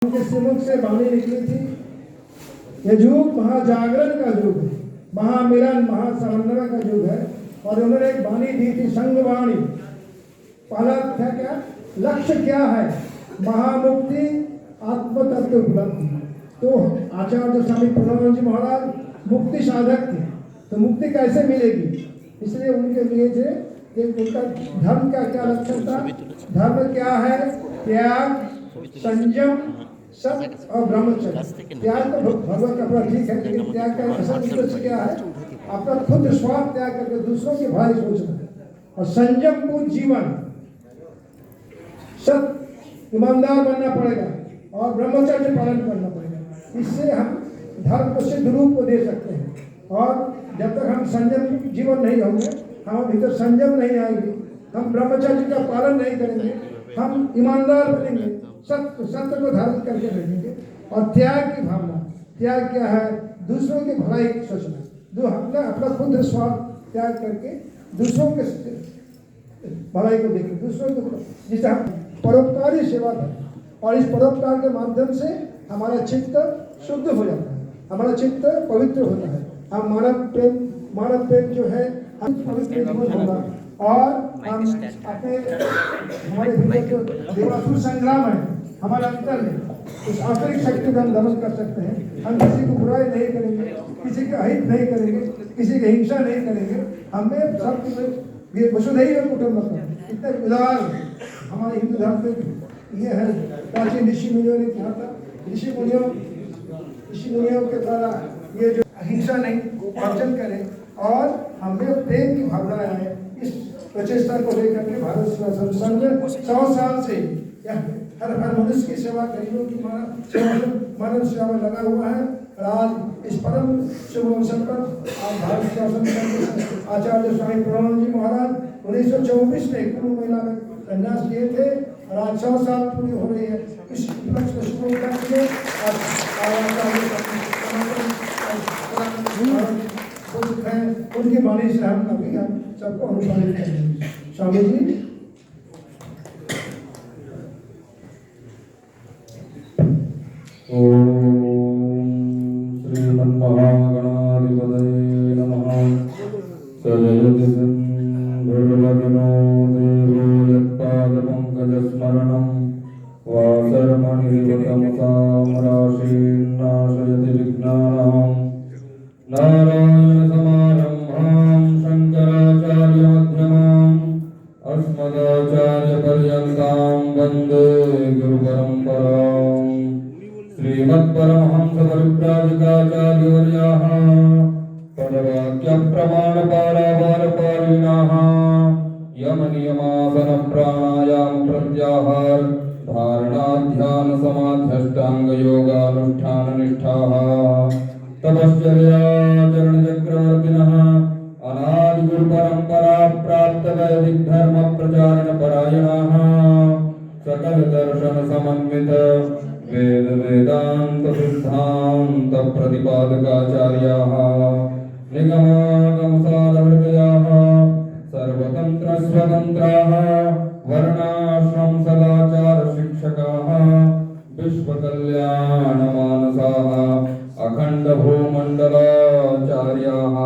उनके श्रीमुख से वाणी निकली थी। यह युग महाजागरण का युग है, महामिलन महासमन्वय का युग है। और उन्होंने एक वाणी दी थी, संगवाणी। पहला था क्या, लक्ष्य क्या है, महामुक्ति आत्म तत्व उपलब्धि। तो आचार्य स्वामी पूर्णानंद जी महाराज मुक्ति साधक थे, तो मुक्ति कैसे मिलेगी, इसलिए उनके लिए थे कि उनका धर्म का क्या लक्षण था। धर्म क्या है, त्याग, संयम, सत्य और ब्रह्मचर्य। त्याग तो भगवान का अपना ठीक है, लेकिन त्याग का असल उद्देश्य क्या है, अपना खुद स्वार्थ त्याग करके दूसरों की भलाई सोचना। और संयम पूर्ण जीवन, सत्य ईमानदार बनना पड़ेगा और ब्रह्मचर्य पालन करना पड़ेगा। इससे हम धर्म को सिद्ध रूप को दे सकते हैं। और जब तक हम संयम जीवन नहीं होंगे, हमारे भीतर संयम नहीं आएगी, हम ब्रह्मचर्य का पालन नहीं करेंगे, हम ईमानदार बनेंगे, सत्य को धारण करके रहेंगे। और त्याग की भावना, त्याग क्या है, दूसरों की भलाई सोचना, जो हमने अपना खुद स्वार्थ त्याग करके दूसरों के भलाई को देखें, दूसरों को, जिसे हम परोपकारी सेवा करें। और इस परोपकार के माध्यम से हमारा चित्त शुद्ध हो जाता है, हमारा चित्त पवित्र होता है। हम मानव प्रेम जो है हम पवित्र जीवन होगा। और हम अपने हमारे भीतर जो देवासुर संग्राम है हमारे अंतर में, उस आंतरिक शक्ति का हम दमन कर सकते हैं। हम किसी को बुराई नहीं करेंगे, किसी का अहित नहीं करेंगे, किसी की हिंसा नहीं करेंगे। हमें सब वसुधैव कुटुंबकम, इतने उदार हमारे हिंदू धर्म में ये है। प्राचीन ऋषि मुनियों ने कहा था, ऋषि मुनियों के द्वारा ये जो अहिंसा नहीं वर्जन करें और हमें प्रेम की भावना है। इस प्रचेष्टा को लेकर के भारत सेवा संघ 100 साल से हर मनुष्य की सेवा, गरीबों की मानव सेवा में लगा हुआ है। और आज इस परम शुभ अवसर पर आज भारत सेवा संघ आचार्य स्वामी पूर्णानंद जी महाराज 1924 में कुंभ मेला में संन्यास लिए थे और आज 100 साल पूरी हो रही है। इस उपलक्ष्य को शुभ करके उनकी वाणी से हम कभी हम सबको अनुसारित करेंगे। स्वामी जी श्रीमन्महागणाधिपतये नमः। सजयति सिन्धुर्वदनो देवो यत्पादपङ्कजस्मरणं वासरमणिरिव तमसां राशीन्नाशयति विघ्नानां। नारायणसमारम्भां शङ्कराचार्यमध्यमाम् अस्मदाचार्यपर्यन्तां वन्दे गुरुपरम्पराम्। श्रीमत्परमहंसपरिव्राजकाचार्यवर्याः पदवाक्यप्रमाणपारावारपारिणाः यमनियमासनप्राणायामप्रत्याहार धारणाध्यानसमाध्यष्टाङ्गयोगानुष्ठाननिष्ठाः तपश्चर्याचरणचक्रवर्तिनः अनादिगुरुपरम्परा प्राप्तवैदिकधर्मप्रचारणपरायणाः सकलदर्शनसमन्वित वेदवेदान्तसिद्धान्तप्रतिपादकाचार्याः निगमागमसारहृदयाः सर्वतन्त्रस्वतन्त्राः वर्णाश्रम सदाचारशिक्षकाः विश्वकल्याणमानसाः अखण्डभूमण्डलाचार्याः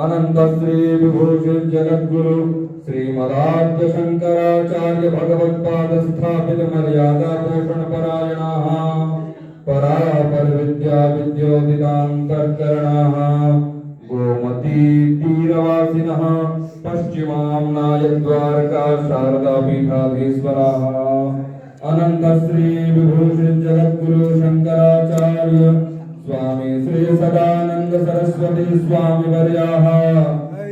अनन्तश्रीविभूषित जगद्गुरु श्रीमदाद्य शङ्कराचार्य भगवत्पादस्थापित मर्यादा पोषणपरायणाः परापरविद्या विद्योदितान्तर्करणाः गोमती तीरवासिनः पश्चिमाम्नायद्वारका शारदापीठाधीश्वराः अनन्तश्री विभूषित जगद्गुरु शङ्कराचार्य स्वामी श्री सदानंद सरस्वती स्वामी वर्याः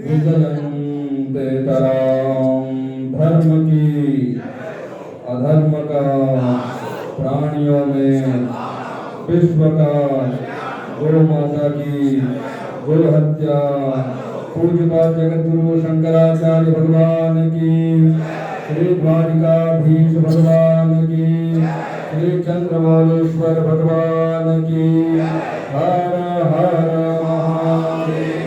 विजयन्ते तरां धर्म की अधर्म का प्राणियों में विश्व का गौ माता की गौ हत्या पूज्यपाद जगद्गुरु शंकराचार्य भगवान की, श्री द्वारिकाधीश भगवान की, श्री चंद्रमौलेश्वर भगवान की। हर हर महादेव।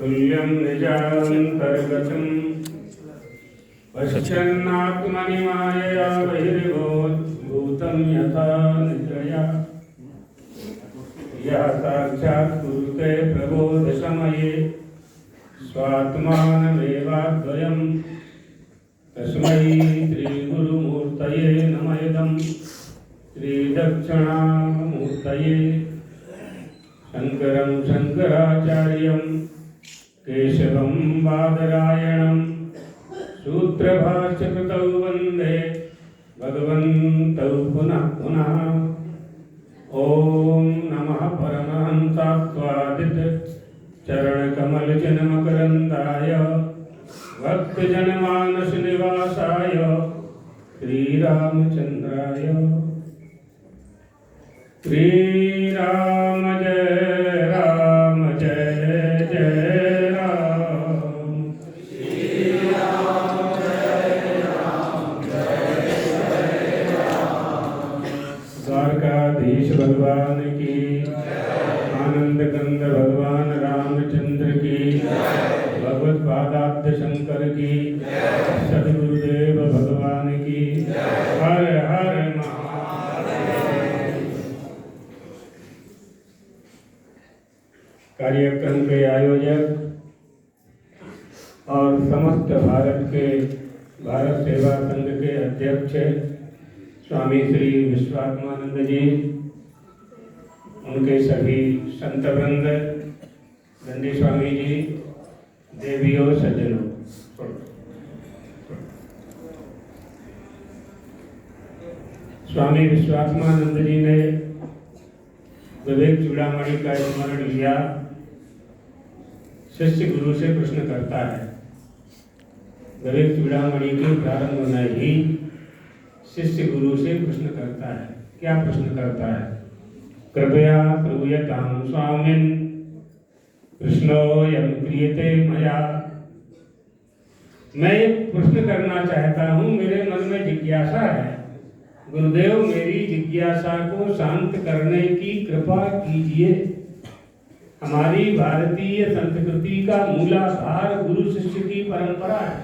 तुल्यं निजान्तर्गतं पश्यन्नात्मनि मायया बहिर्भूतं यथा निद्रया यः साक्षात् कुरुते प्रबोधसमये स्वात्मानमेवाद्वयं तस्मै श्रीगुरुमूर्तये नमः इदं श्रीदक्षिणामूर्तये शङ्करं शङ्कराचार्यं केशवं बादरायणं सूत्रभाष्यकृतौ वन्दे भगवन्तौ पुनः पुनः। ॐ नमः परमहंसात्वादित चरणकमलजनमकरन्दाय भक्तजनमानस निवासाय श्रीरामचन्द्राय। श्रीराम जय राम जय जय राम। द्वारकाधीश भगवान की, आनंद कंद भगवान रामचंद्र की, भगवत पादाब्ज शंकर की, सदगुरुदेव भगवान की। हर हर महादेव। कार्यक्रम के आयोजक और समस्त भारत सेवा संघ के अध्यक्ष स्वामी श्री विश्वात्मानंद जी, उनके सभी संतवृंद, दंडी स्वामी जी, देवियों, सज्जनों, स्वामी विश्वात्मानंद जी ने विवेक चूड़ामणि का स्मरण लिया। शिष्य गुरु से प्रश्न करता है। विवेक चूड़ामणि के प्रारंभ में ही शिष्य गुरु से प्रश्न करता है। क्या प्रश्न करता है? कृपया श्रूयतां स्वामिन् प्रश्नोऽयं क्रियते मया। मैं एक प्रश्न करना चाहता हूँ, मेरे मन में जिज्ञासा है। गुरुदेव, मेरी जिज्ञासा को शांत करने की कृपा कीजिए। हमारी भारतीय संस्कृति का मूलाधार गुरु शिष्य की परंपरा है।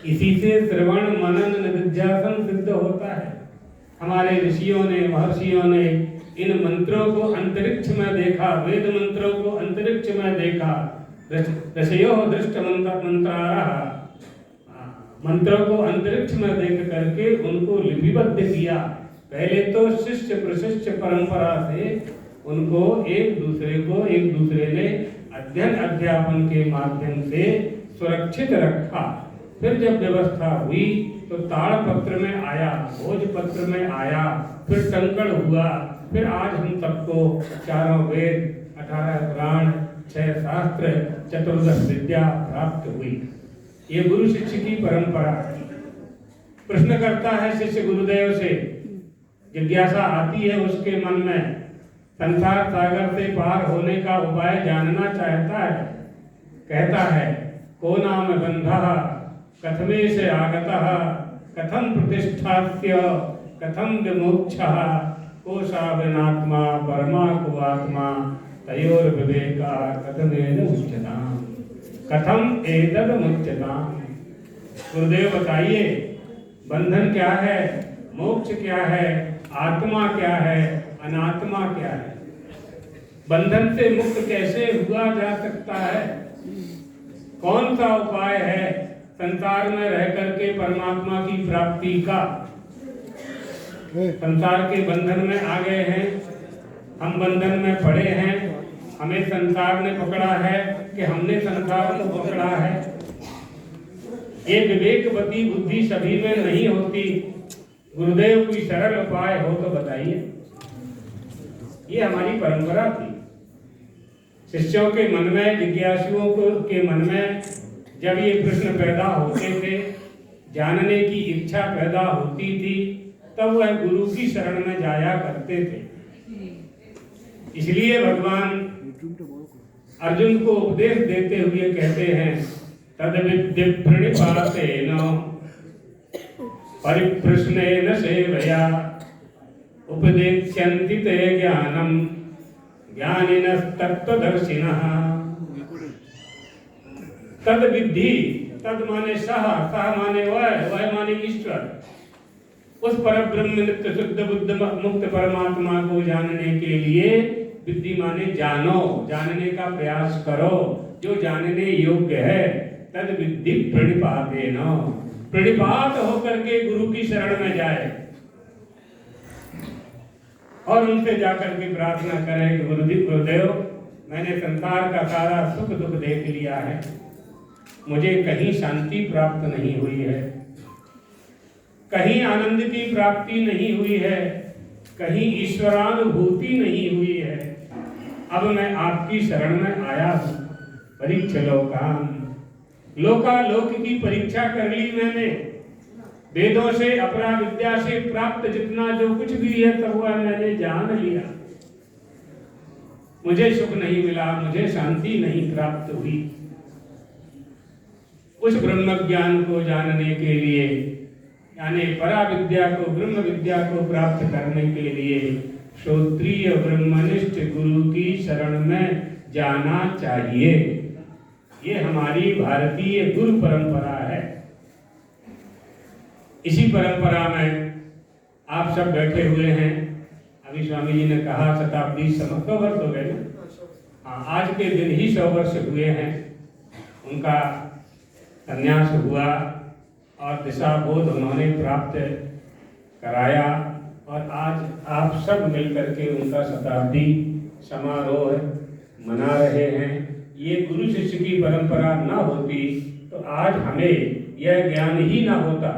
इसी से श्रवण मनन निधिध्यासन सिद्ध होता है। हमारे ऋषियों ने, महर्षियों ने इन मंत्रों को अंतरिक्ष में देखा, वेद मंत्रों को अंतरिक्ष में देखा। ऋषयो दृष्ट मंत्रारः, मंत्रों को अंतरिक्ष में देख करके उनको लिपिबद्ध किया। पहले तो शिष्य प्रशिष्य परंपरा से उनको एक दूसरे ने अध्ययन अध्यापन के माध्यम से सुरक्षित रखा। फिर जब व्यवस्था हुई तो ताड़पत्र में आया, भोजपत्र में आया, फिर टंकण हुआ, फिर आज हम सबको 4 वेद, 18 पुराण, 6 शास्त्र, 14 विद्या प्राप्त हुई। ये गुरु शिष्य की परंपरा। प्रश्न करता है शिष्य गुरुदेव से, जिज्ञासा आती है उसके मन में, संसार सागर से पार होने का उपाय जानना चाहता है। कहता है, को नाम बंधः कथमेश आगतः कथम प्रतिष्ठास्य कथम विमोक्षः कोशावनात्मा परमा को आत्मा तयोर विवेका कथमेन उच्यताम् कथम एतद मुच्यताम्। गुरुदेव बताइए, बंधन क्या है, मोक्ष क्या है, आत्मा क्या है, अनात्मा क्या है? बंधन से मुक्त कैसे हुआ जा सकता है? कौन सा उपाय है संसार में रह करके परमात्मा की प्राप्ति का? संसार के बंधन में आ गए हैं, हम बंधन में पड़े हैं। हमें संसार ने पकड़ा है कि हमने संसार को पकड़ा है? ये विवेकवती बुद्धि सभी में नहीं होती। गुरुदेव, कोई सरल उपाय हो तो बताइए। ये हमारी परंपरा थी। शिष्यों के मन में, जिज्ञासुओं के मन में जब ये प्रश्न पैदा होते थे, जानने की इच्छा पैदा होती थी, तब वह गुरु की शरण में जाया करते थे। इसलिए भगवान अर्जुन को उपदेश देते हुए कहते हैं, तद विद्य प्रणिपातेन परिप्रश्नेन सेवया उपदेक्ष्यन्ति ते ज्ञानम ज्ञानिनस्तत्त्वदर्शिनः। तद विद्धि तद माने सह, सह माने वह माने ईश्वर। उस पर ब्रह्म नित्य शुद्ध बुद्ध मुक्त परमात्मा को जानने के लिए विद्धि माने जानो, जानने का प्रयास करो, जो जानने योग्य है। तद विद्धि प्रणिपातेन, प्रणिपात होकर के गुरु की शरण में जाए और उनसे जाकर के प्रार्थना करें कि गुरुदेव, मैंने संसार का सारा सुख दुख देख लिया है, मुझे कहीं शांति प्राप्त नहीं हुई है, कहीं आनंद की प्राप्ति नहीं हुई है, कहीं ईश्वरानुभूति नहीं हुई है। अब मैं आपकी शरण में आया हूं। परीक्षा लोकाम, लोकालोक की परीक्षा कर ली मैंने। वेदों से अपरा विद्या से प्राप्त जितना जो कुछ भी है सब वह मैंने जान लिया। मुझे सुख नहीं मिला, मुझे शांति नहीं प्राप्त हुई। उस ब्रह्म ज्ञान को जानने के लिए, यानी परा विद्या को, ब्रह्म विद्या को प्राप्त करने के लिए श्रोत्रिय ब्रह्मनिष्ठ गुरु की शरण में जाना चाहिए। ये हमारी भारतीय गुरु परंपरा है। इसी परंपरा में आप सब बैठे हुए हैं। अभी स्वामी जी ने कहा शताब्दी 100 वर्ष हो गए। हाँ, आज के दिन ही 100 वर्ष हुए हैं। उनका संन्यास हुआ और दिशा बोध उन्होंने प्राप्त कराया और आज आप सब मिलकर के उनका शताब्दी समारोह मना रहे हैं। ये गुरु शिष्य की परंपरा ना होती तो आज हमें यह ज्ञान ही ना होता,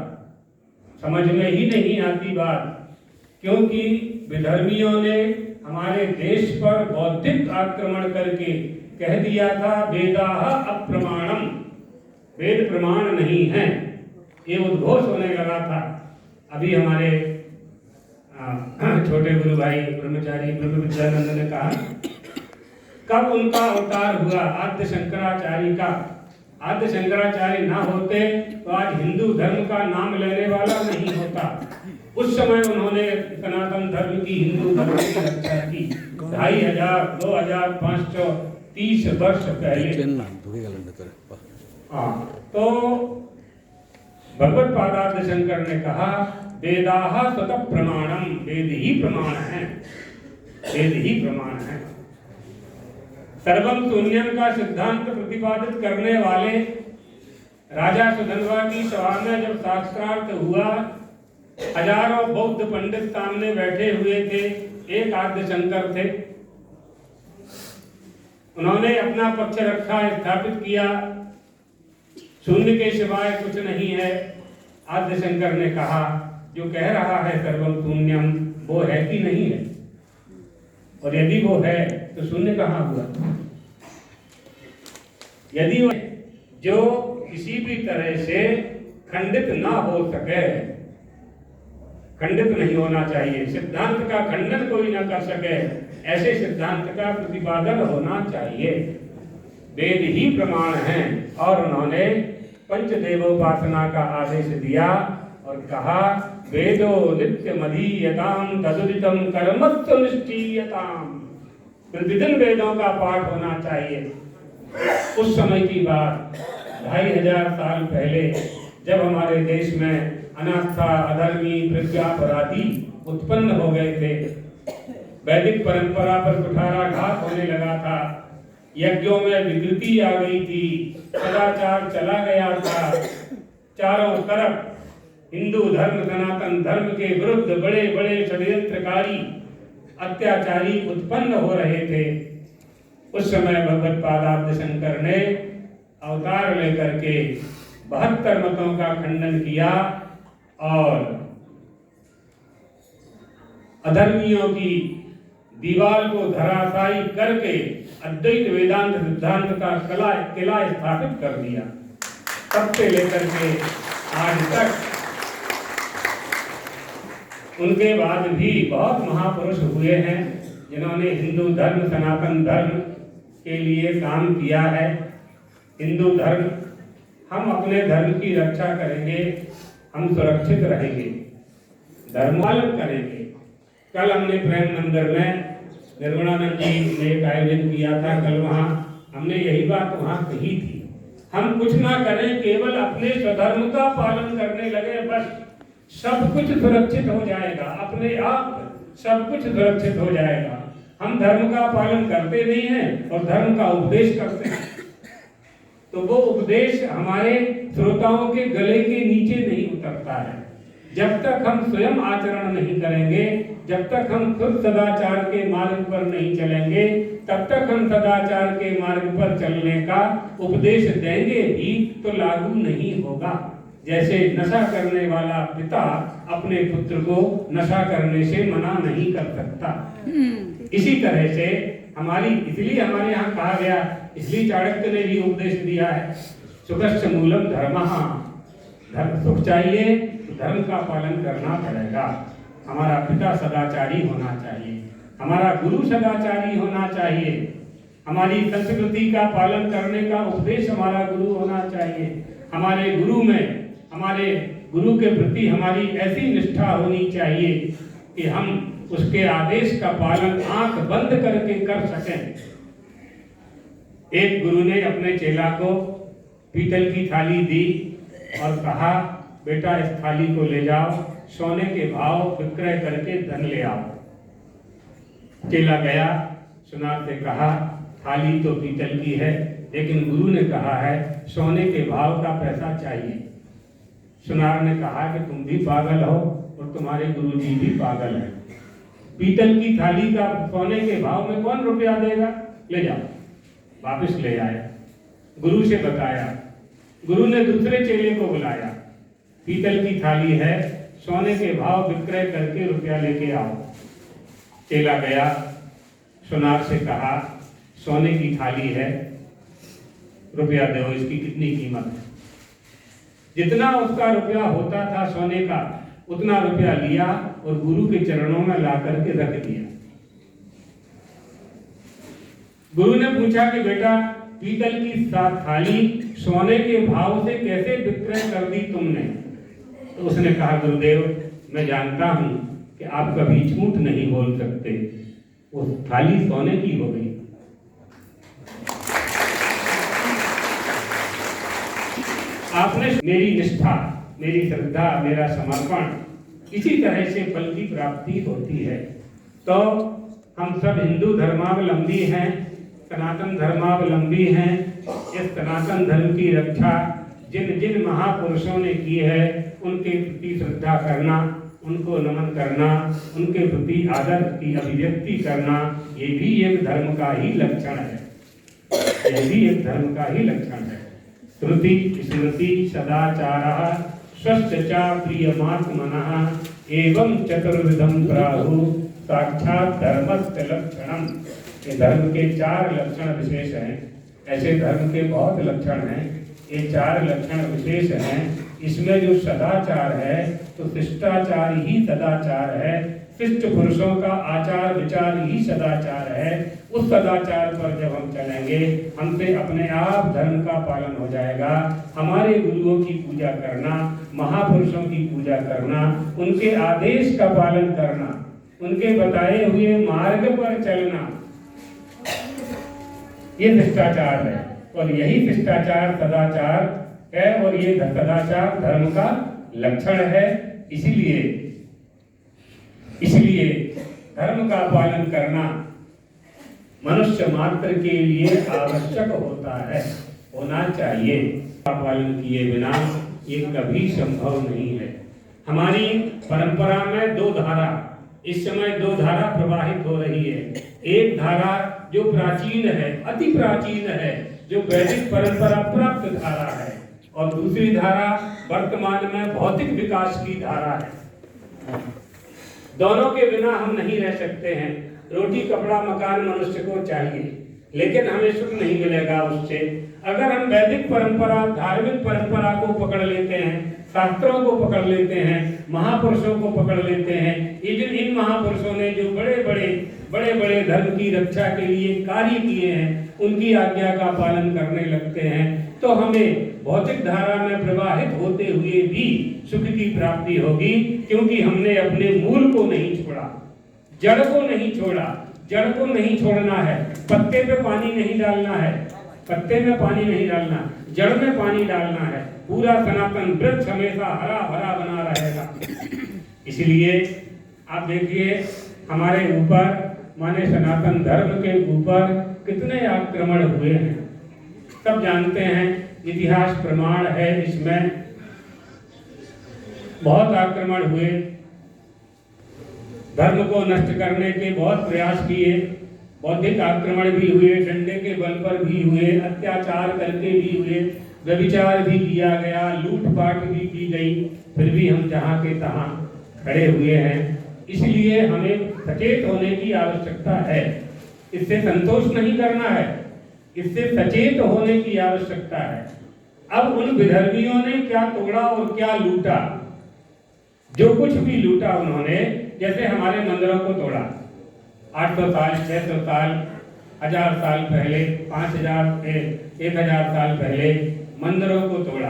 समझ में ही नहीं आती बात। क्योंकि विधर्मियों ने हमारे देश पर बौद्धिक आक्रमण करके कह दिया था वेदाः अप्रमाणम, वेद प्रमाण नहीं है। ये उद्घोष होने लगा था। अभी हमारे छोटे गुरु भाई ब्रह्मचारी ब्रह्म विद्यानंद ने कहा कब उनका अवतार हुआ, आद्य शंकराचार्य का। आद्य शंकराचार्य ना होते तो आज हिंदू धर्म का नाम लेने वाला नहीं होता। उस समय उन्होंने सनातन धर्म की, हिंदू धर्म की रक्षा की। 2500, 2530 वर्ष पहले। तो भगवत पादार्थ शंकर ने कहा वेदाः स्वतः प्रमाणम, वेद ही प्रमाण है, वेद ही प्रमाण है। सर्वम शून्यम का सिद्धांत प्रतिपादित करने वाले राजा सुधन्वा की सभा में जब शास्त्रार्थ हुआ, हजारों बौद्ध पंडित सामने बैठे हुए थे। एक आद्य शंकर थे, उन्होंने अपना पक्ष रखा, स्थापित किया, शून्य के सिवाय कुछ नहीं है। आद्य शंकर ने कहा जो कह रहा है सर्वम शून्यम, वो है कि नहीं है? और यदि वो है तो शून्य कहाँ हुआ? यदि वो जो किसी भी तरह से खंडित ना हो सके, खंडित नहीं होना चाहिए, सिद्धांत का खंडन कोई ना कर सके, ऐसे सिद्धांत का प्रतिपादन होना चाहिए। वेद ही प्रमाण है। और उन्होंने पंचदेवोपासना का आदेश दिया और कहा वेदो नित्यमधीयताम तदुदितम कर्मत्व निष्ठीयताम। प्रतिदिन वेदों का पाठ होना चाहिए। उस समय की बात 2500 साल पहले जब हमारे देश में अनास्था, अधर्मी, प्रज्ञापराधी उत्पन्न हो गए थे, वैदिक परंपरा पर कुठाराघात होने लगा था, यज्ञों में विकृति आ गई थी, सदाचार चला गया था, चारों तरफ हिंदू धर्म, सनातन धर्म के विरुद्ध बड़े बड़े षड्यंत्रकारी अत्याचारी उत्पन्न हो रहे थे। उस समय भगवत पादाब्ज शंकर ने अवतार लेकर के 72 मतों का खंडन किया और अधर्मियों की दीवार को धराशायी करके अद्वैत वेदांत सिद्धांत का किला स्थापित कर दिया। तब से लेकर के आज तक उनके बाद भी बहुत महापुरुष हुए हैं जिन्होंने हिंदू धर्म, सनातन धर्म के लिए काम किया है। हिंदू धर्म, हम अपने धर्म की रक्षा करेंगे, हम सुरक्षित रहेंगे, धर्म पालन करेंगे। कल हमने प्रेम मंदिर में निर्गुणानंद जी ने एक आयोजन किया था, कल वहाँ हमने यही बात वहाँ कही थी हम कुछ ना करें, केवल अपने स्वधर्म का पालन करने लगे, बस सब कुछ सुरक्षित हो जाएगा, अपने आप सब कुछ सुरक्षित हो जाएगा। हम धर्म का पालन करते नहीं हैं और धर्म का उपदेश करते हैं, तो वो उपदेश हमारे श्रोताओं के गले के नीचे नहीं उतरता है। जब तक हम स्वयं आचरण नहीं करेंगे, जब तक हम खुद सदाचार के मार्ग पर नहीं चलेंगे, तब तक हम सदाचार के मार्ग पर चलने का उपदेश देंगे भी तो लागू नहीं होगा। जैसे नशा करने वाला पिता अपने पुत्र को नशा करने से मना नहीं कर सकता, इसी तरह से इसलिए हमारे यहाँ कहा गया, इसलिए चाणक्य ने भी उपदेश दिया है, सुखश्च मूलम धर्मः। धर्म सुख चाहिए तो धर्म का पालन करना पड़ेगा। हमारा पिता सदाचारी होना चाहिए, हमारा गुरु सदाचारी होना चाहिए, हमारी संस्कृति का पालन करने का उपदेश हमारा गुरु होना चाहिए, हमारे गुरु के प्रति हमारी ऐसी निष्ठा होनी चाहिए कि हम उसके आदेश का पालन आंख बंद करके कर सकें। एक गुरु ने अपने चेला को पीतल की थाली दी और कहा, बेटा इस थाली को ले जाओ, सोने के भाव विक्रय करके धन ले आओ। चेला गया, सुनार से कहा, थाली तो पीतल की है, लेकिन गुरु ने कहा है सोने के भाव का पैसा चाहिए। सुनार ने कहा कि तुम भी पागल हो और तुम्हारे गुरुजी भी पागल हैं। पीतल की थाली का सोने के भाव में कौन रुपया देगा? ले जाओ। वापस ले आए, गुरु से बताया, गुरु ने दूसरे चेले को बुलाया, पीतल की थाली है, सोने के भाव विक्रय करके रुपया लेके आओ। चेला गया, सुनार से कहा, सोने की थाली है, रुपया दो, इसकी कितनी कीमत है? जितना उसका रुपया होता था सोने का, उतना रुपया लिया और गुरु के चरणों में ला करके रख दिया। गुरु ने पूछा कि बेटा, पीतल की थाली सोने के भाव से कैसे विक्रय कर दी तुमने? तो उसने कहा, गुरुदेव मैं जानता हूं कि आप कभी झूठ नहीं बोल सकते, वो थाली सोने की हो गई। आपने मेरी निष्ठा, मेरी श्रद्धा, मेरा समर्पण, इसी तरह से फल की प्राप्ति होती है। तो हम सब हिंदू धर्मावलंबी हैं, सनातन धर्मावलंबी हैं। इस सनातन धर्म की रक्षा जिन जिन महापुरुषों ने की है, उनके प्रति श्रद्धा करना, उनको नमन करना, उनके प्रति आदर की अभिव्यक्ति करना, ये भी एक धर्म का ही लक्षण है, ये भी एक धर्म का ही लक्षण है। श्रुति स्मृति सदाचारः स्वस्थ च प्रियमात्मनः एवं चतुर्विधम प्राहु साक्षात धर्मस्य लक्षणम। ये धर्म के 4 लक्षण विशेष हैं। ऐसे धर्म के बहुत लक्षण हैं, ये 4 लक्षण विशेष हैं। इसमें जो सदाचार है तो शिष्टाचार ही सदाचार है, शिष्ट पुरुषों का आचार विचार ही सदाचार है। उस सदाचार पर जब हम चलेंगे, हमसे अपने आप धर्म का पालन हो जाएगा। हमारे गुरुओं की पूजा करना, महापुरुषों की पूजा करना, उनके आदेश का पालन करना, उनके बताए हुए मार्ग पर चलना, ये शिष्टाचार है। और यही शिष्टाचार सदाचार है और ये सदाचार धर्म का लक्षण है। इसलिए धर्म का पालन करना मनुष्य मात्र के लिए आवश्यक होता है, होना चाहिए। का पालन किए बिना ये कभी संभव नहीं है। हमारी परंपरा में 2 धारा, इस समय 2 धारा प्रवाहित हो रही है। एक धारा जो प्राचीन है, अति प्राचीन है, जो वैदिक परंपरा प्राप्त धारा है, और दूसरी धारा वर्तमान में भौतिक विकास की धारा है। दोनों के बिना हम नहीं रह सकते हैं। रोटी कपड़ा मकान मनुष्य को चाहिए, लेकिन हमें सुख नहीं मिलेगा उससे। अगर हम वैदिक परंपरा, धार्मिक परंपरा को पकड़ लेते हैं, शास्त्रों को पकड़ लेते हैं, महापुरुषों को पकड़ लेते हैं, इन महापुरुषों ने जो बड़े बड़े धर्म की रक्षा के लिए कार्य किए हैं, उनकी आज्ञा का पालन करने लगते हैं, तो हमें भौतिक धारा में प्रवाहित होते हुए भी सुख की प्राप्ति होगी, क्योंकि हमने अपने मूल को नहीं छोड़ा, जड़ को नहीं छोड़ा। जड़ को नहीं छोड़ना है, पत्ते पे पानी नहीं डालना है, पत्ते में पानी नहीं डालना, जड़ में पानी डालना है। पूरा सनातन वृक्ष हमेशा हरा भरा बना रहेगा। इसलिए आप देखिए हमारे ऊपर माने सनातन धर्म के ऊपर कितने आक्रमण हुए हैं, सब जानते हैं, इतिहास प्रमाण है इसमें। बहुत आक्रमण हुए, धर्म को नष्ट करने के बहुत प्रयास किए, बौद्धिक आक्रमण भी हुए, डंडे के बल पर भी हुए, अत्याचार करके भी हुए, व्यभिचार भी किया गया, लूटपाट भी की गई, फिर भी हम जहाँ के तहाँ खड़े हुए हैं। इसलिए हमें सचेत होने की आवश्यकता है, इससे संतोष नहीं करना है, इससे सचेत होने की आवश्यकता है। अब उन विधर्मियों ने क्या तोड़ा और क्या लूटा, जो कुछ भी लूटा उन्होंने, जैसे हमारे मंदिरों को तोड़ा, 800 साल 600 साल 1000 साल पहले 1000 साल पहले मंदिरों को तोड़ा।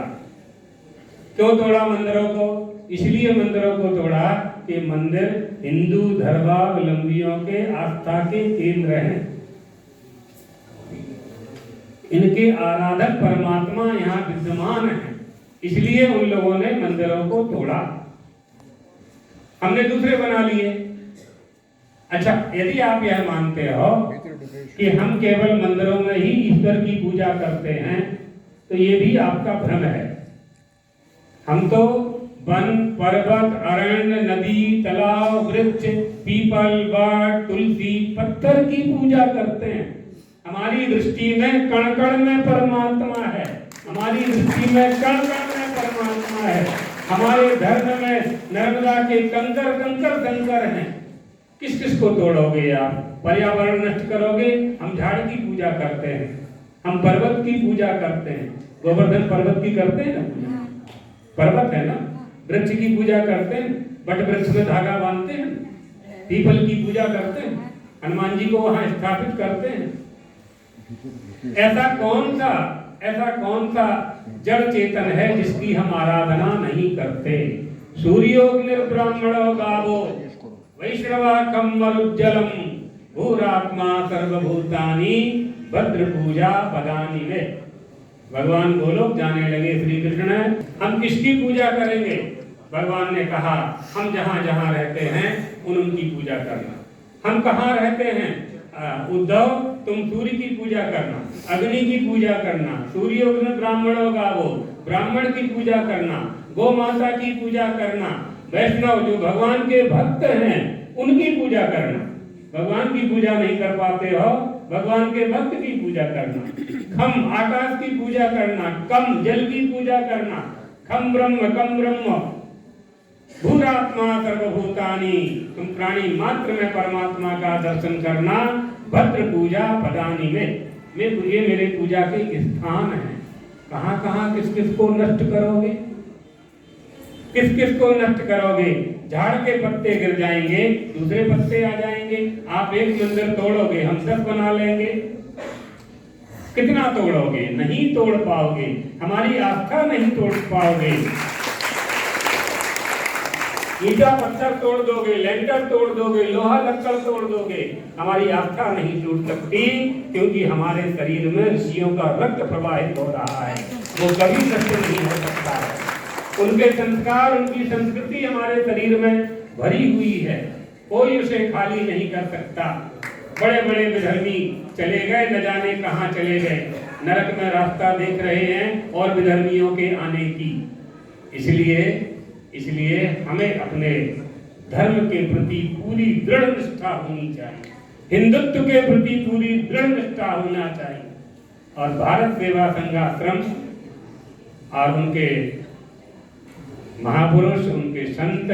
क्यों तोड़ा मंदिरों को? इसलिए मंदिरों को तोड़ा कि मंदिर हिंदू धर्मावलंबियों के आस्था के केंद्र हैं, इनके आराधक परमात्मा यहाँ विद्यमान है, इसलिए उन लोगों ने मंदिरों को तोड़ा, हमने दूसरे बना लिए। अच्छा, यदि आप यह मानते हो कि हम केवल मंदिरों में ही ईश्वर की पूजा करते हैं, तो ये भी आपका भ्रम है। हम तो वन, पर्वत, अरण्य, नदी, तालाब, वृक्ष, पीपल, वट, तुलसी, पत्थर की पूजा करते हैं। हमारी दृष्टि में कण कण में परमात्मा है, हमारी दृष्टि में कण कण में परमात्मा है। हमारे धर्म में नर्मदा के कंकर कंकर कंकर हैं। किस किस को तोड़ोगे आप? पर्यावरण नष्ट करोगे। हम झाड़ की पूजा करते हैं, हम पर्वत की पूजा करते हैं, गोवर्धन पर्वत की करते हैं ना पूजा, पर्वत है ना, वृक्ष की पूजा करते हैं, बट वृक्ष में धागा बांधते हैं, पीपल की पूजा करते हैं, हनुमान जी को वहां स्थापित करते हैं। ऐसा कौन सा जड़ चेतन है जिसकी हम आराधना नहीं करते? सूर्योग्निर्ब्राह्मणो गावो वैश्रवाकं मरुज्जलम भूरात्मा सर्वभूतानि भद्र पूजा पदानि में। भगवान गोलोक जाने लगे श्री कृष्ण, हम किसकी पूजा करेंगे? भगवान ने कहा हम जहाँ जहाँ रहते हैं उनकी पूजा करना। हम कहाँ रहते हैं? उद्धव, तुम सूर्य की पूजा करना, अग्नि की पूजा करना, सूर्योग्नि ब्राह्मणों का वो ब्राह्मण की पूजा करना, गौ माता की पूजा करना, वैष्णव जो भगवान के भक्त हैं उनकी पूजा करना। भगवान की पूजा नहीं कर पाते हो, भगवान के भक्त की पूजा करना। खम आकाश की पूजा करना, कम जल की पूजा करना, खम ब्रह्म भूरात्मा सर्वभूतानि, तुम प्राणी मात्र में परमात्मा का दर्शन करना। भद्र पूजा पदानि में, ये मेरे पूजा के स्थान हैं। कहाँ कहाँ किस किस को नष्ट करोगे? किस किस को नष्ट करोगे? झाड़ के पत्ते गिर जाएंगे, दूसरे पत्ते आ जाएंगे। आप एक मंदिर तोड़ोगे, हम 10 बना लेंगे। कितना तोड़ोगे? नहीं तोड़ पाओगे, हमारी आस्था नहीं तोड़ पाओगे। ईटा पत्थर तोड़ दोगे, लेंटर तोड़ दोगे, लोहा लक्कड़ तोड़ दोगे, हमारी आस्था नहीं टूट सकती, क्योंकि हमारे शरीर में ऋषियों का रक्त प्रवाहित हो रहा है, वो कभी नष्ट नहीं हो सकता है। उनके संस्कार, उनकी संस्कृति हमारे शरीर में भरी हुई है, कोई उसे खाली नहीं कर सकता। बड़े बड़े विधर्मी चले गए, न जाने कहाँ चले गए, नरक में रास्ता देख रहे हैं और विधर्मियों के आने की। इसलिए हमें अपने धर्म के प्रति पूरी दृढ़ निष्ठा होनी चाहिए, हिंदुत्व के प्रति पूरी दृढ़ निष्ठा होना चाहिए। और भारत सेवा संघाश्रम और उनके महापुरुष, उनके संत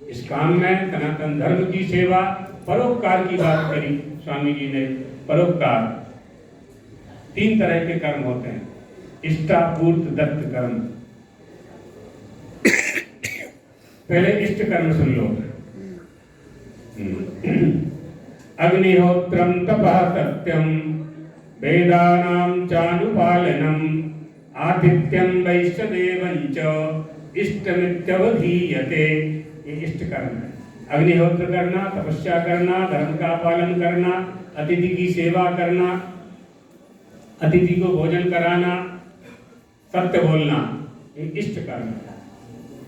इस काम में सनातन धर्म की सेवा, परोपकार की बात करी स्वामी जी ने। परोपकार 3 तरह के कर्म होते हैं, इष्टापूर्त दत्त कर्म। पहले इष्ट कर्म सुन लो। अग्निहोत्रम तपः सत्यम वेदानां चानुपालनम आतिथ्यम वैश्यदेवं च इष्टमित्यवधीयते। ये इष्ट कर्म है। अग्निहोत्र करना, तपस्या करना, धर्म का पालन करना, अतिथि की सेवा करना, अतिथि को भोजन कराना, सत्य बोलना, ये इष्ट कर्म है।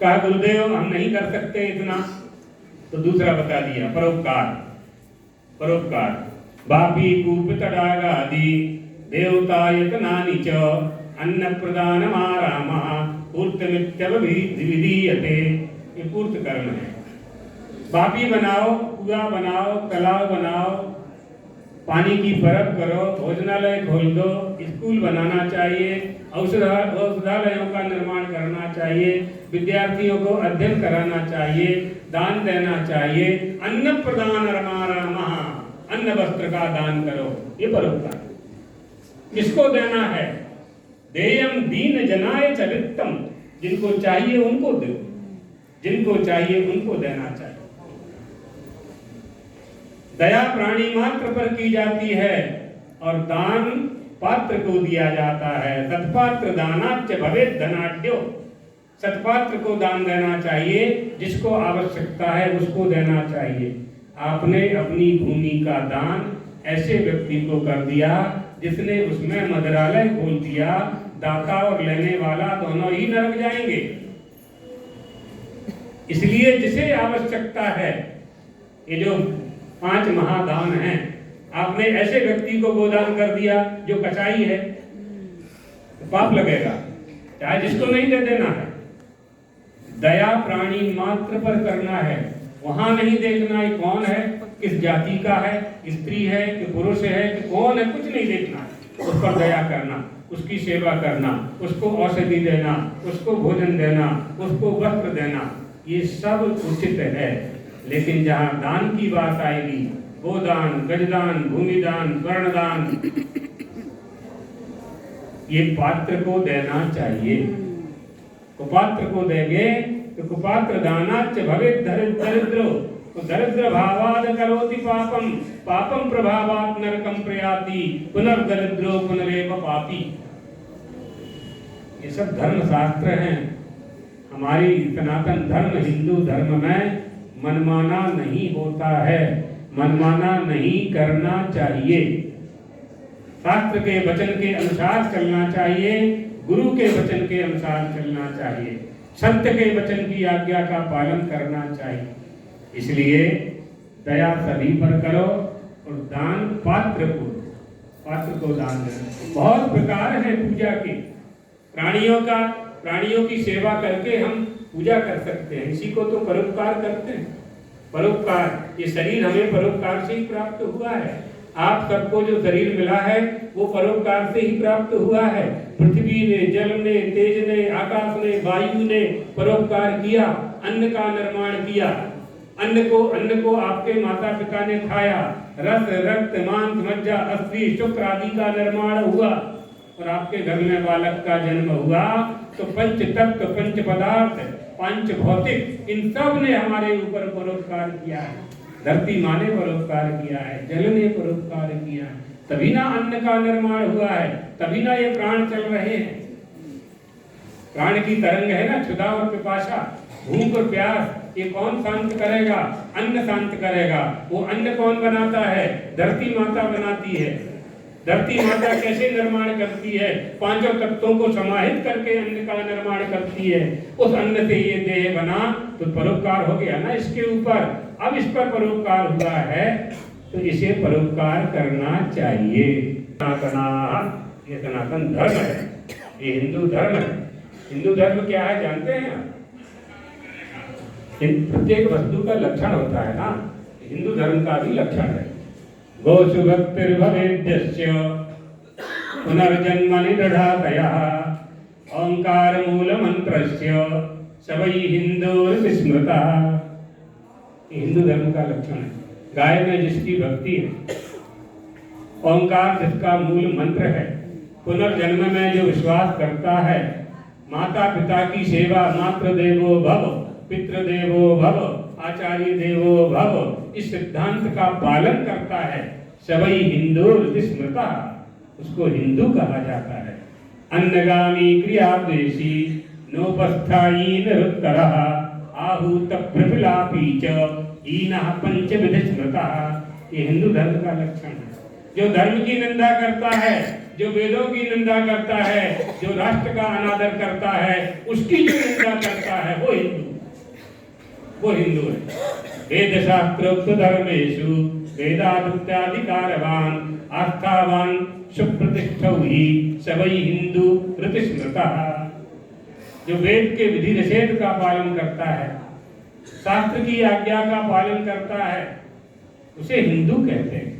कहा गुरुदेव हम नहीं कर सकते इतना, तो दूसरा बता दिया परोपकार। परोपकार बापी कूप तड़ागा आदि देवतायतनानि च अन्न प्रदानमारामा पूर्तमित्यभिधीयते। ये पूर्त कर्म है। बापी बनाओ, कुआं बनाओ, तालाब बनाओ, पानी की परब करो, भोजनालय खोल दो, स्कूल बनाना चाहिए, औषधालयों का निर्माण करना चाहिए, विद्यार्थियों को अध्ययन कराना चाहिए, दान देना चाहिए। अन्न प्रदान रमारामा, अन्न वस्त्र का दान करो, ये परोपकार। किसको देना है? देयम दीन जनाय च वित्तम, जिनको चाहिए उनको दो, जिनको चाहिए उनको देना चाहिए। दया प्राणी मात्र पर की जाती है और दान पात्र को दिया जाता है। सत्पात्र दानाच्च भवेत् धनाढ्यो, सत्पात्र को दान देना चाहिए, जिसको आवश्यकता है उसको देना चाहिए। आपने अपनी भूमि का दान ऐसे व्यक्ति को कर दिया जिसने उसमें मदिरालय खोल दिया, दाता और लेने वाला दोनों ही नरक जाएंगे। इसलिए जिसे आवश्यकता है, ये जो 5 महादान हैं, आपने ऐसे व्यक्ति को गोदान कर दिया जो कसाई है, तो पाप लगेगा, चाहे जिसको नहीं दे देना है। दया प्राणी मात्र पर करना है, वहां नहीं देखना है कौन है, किस जाति का है, स्त्री है कि पुरुष है कि कौन है, कुछ नहीं देखना है। उस पर दया करना, उसकी सेवा करना, उसको औषधि देना, उसको भोजन देना, उसको वस्त्र देना, ये सब उचित है। लेकिन जहाँ दान की बात आएगी, गोदान, गजदान, भूमिदान, स्वर्णदान, ये पात्र को देना चाहिए। कुपात्र को देंगे तो कुपात्र दानाच्च भवेत् दरिद्रो, तो दरिद्र भावाद करोति पापम, पापम प्रभावात् नरकम प्रयाति, पुनर्दरिद्रो पुनरेव पापी। ये सब धर्म शास्त्र हैं। हमारी सनातन धर्म, हिंदू धर्म में मनमाना नहीं होता है, मनमाना नहीं करना चाहिए। शास्त्र के वचन के अनुसार चलना चाहिए, गुरु के वचन के अनुसार चलना चाहिए, सत्य के वचन की आज्ञा का पालन करना चाहिए। इसलिए दया सभी पर करो और दान पात्र को दान देना। बहुत प्रकार है पूजा के। प्राणियों की सेवा करके हम पूजा कर सकते हैं, इसी को तो परोपकार करते हैं। परोपकार, ये शरीर हमें परोपकार से ही प्राप्त हुआ है। आप सबको जो शरीर मिला है वो परोपकार से ही प्राप्त हुआ है। पृथ्वी ने, जल ने, तेज ने, आकाश ने, वायु ने परोपकार किया, अन्न का निर्माण किया। अन्न को आपके माता पिता ने खाया, रस, रक्त, मांस, मज्जा, अस्थि, शुक्र आदि का निर्माण हुआ और आपके घर में बालक का जन्म हुआ। तो पंच तत्व, पंच पदार्थ, पंच भौतिक, इन सब ने हमारे ऊपर परोपकार किया है। धरती माँ ने परोपकार किया है, जल ने परोपकार किया है, तभी ना अन्न का निर्माण हुआ है, तभी ना ये प्राण चल रहे हैं। प्राण की तरंग है ना, क्षुधा और पिपासा, भूख और प्यास, ये कौन शांत करेगा? अन्न शांत करेगा। वो अन्न कौन बनाता है? धरती माता बनाती है। धरती माता कैसे निर्माण करती है? 5 तत्वों को समाहित करके अन्न का निर्माण करती है। उस अन्न से ये देह बना, तो परोपकार हो गया ना इसके ऊपर। अब इस पर परोपकार हुआ है तो इसे परोपकार करना चाहिए। ये सनातन धर्म है, ये हिंदू धर्म है। हिंदू धर्म क्या है जानते हैं आप? प्रत्येक वस्तु का लक्षण होता है ना, हिंदू धर्म का भी लक्षण है। गोषु भक्तिर्भवेद्यस्य पुनर्जन्म निदधातयः ओंकार मूल मंत्रस्य सवै हिंदुर्विस्मृता। हिंदू धर्म का लक्षण है। गाय में जिसकी भक्ति है, ओंकार जिसका मूल मंत्र है, पुनर्जन्म में जो विश्वास करता है, माता पिता की सेवा, मातृ देवो भव, पितृ देवो भव, आचार्य देवो भव, इस सिद्धांत का पालन करता है, सवै हिंदुर्विस्मृता, उसको हिंदू कहा जाता है। अन्नगामी क्रियाद्वेषी नोपस्थायी निरुत्तरः आहूत प्रफिलापी च हीनः पंचविध स्मृतः। ये हिंदू धर्म का लक्षण है। जो धर्म की निंदा करता है जो वेदों की निंदा करता है, जो राष्ट्र का अनादर करता है, उसकी जो निंदा करता है, वो हिंदू है। वेद शास्त्रोक्त धर्मेषु वेदादुक्त्याधिकारवान आस्थावान सुप्रतिष्ठौ ही सवै हिंदू प्रतिस्मृतः। जो वेद के विधि निषेध का पालन करता है, शास्त्र की आज्ञा का पालन करता है, उसे हिंदू कहते हैं।